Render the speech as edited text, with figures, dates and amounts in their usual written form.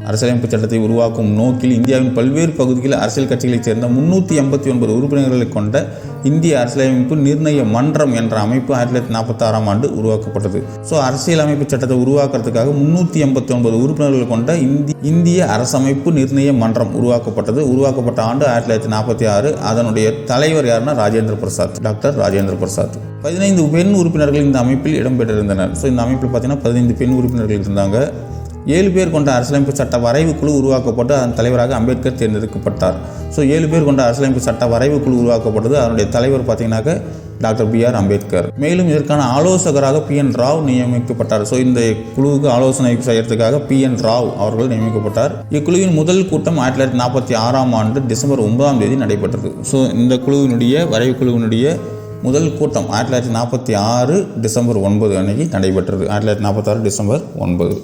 அரசியலமைப்பு சட்டத்தை உருவாக்கும் நோக்கில் இந்தியாவின் பல்வேறு பகுதிகளில் அரசியல் கட்சிகளைச் சேர்ந்த 389 உறுப்பினர்களை கொண்ட இந்திய அரசியலமைப்பு நிர்ணய மன்றம் என்ற அமைப்பு 1946ஆம் ஆண்டு உருவாக்கப்பட்டது. ஸோ அரசியலமைப்பு சட்டத்தை உருவாக்குறதுக்காக 389 உறுப்பினர்கள் கொண்ட இந்திய அரசமைப்பு நிர்ணய மன்றம் உருவாக்கப்பட்டது. உருவாக்கப்பட்ட ஆண்டு 1946. அதனுடைய தலைவர் யாருன்னா ராஜேந்திர பிரசாத், டாக்டர் ராஜேந்திர பிரசாத். 15 பெண் உறுப்பினர்கள் இந்த அமைப்பில் இடம்பெற்றிருந்தனர். ஸோ இந்த அமைப்பில் பார்த்தீங்கன்னா 15 பெண் உறுப்பினர்கள் இருந்தாங்க. 7 பேர் கொண்ட அரசியலமைப்பு சட்ட வரைவு குழு உருவாக்கப்பட்டு அதன் தலைவராக அம்பேத்கர் தேர்ந்தெடுக்கப்பட்டார். ஸோ 7 பேர் கொண்ட அரசியலமைப்பு சட்ட வரைவு குழு உருவாக்கப்பட்டது. அதனுடைய தலைவர் பார்த்தீங்கன்னாக்க டாக்டர் B.R. அம்பேத்கர். மேலும் இதற்கான ஆலோசகராக P.N. ராவ் நியமிக்கப்பட்டார். ஸோ இந்த குழுவுக்கு ஆலோசனை செய்யறதுக்காக P.N. ராவ் அவர்கள் நியமிக்கப்பட்டார். இக்குழுவின் முதல் கூட்டம் 1946ஆம் ஆண்டு டிசம்பர் 9ஆம் தேதி நடைபெற்றது. ஸோ இந்த குழுவினுடைய வரைவு குழுவினுடைய முதல் கூட்டம் 1946 டிசம்பர் 9 அன்னைக்கு நடைபெற்றது. 1946 டிசம்பர் 9.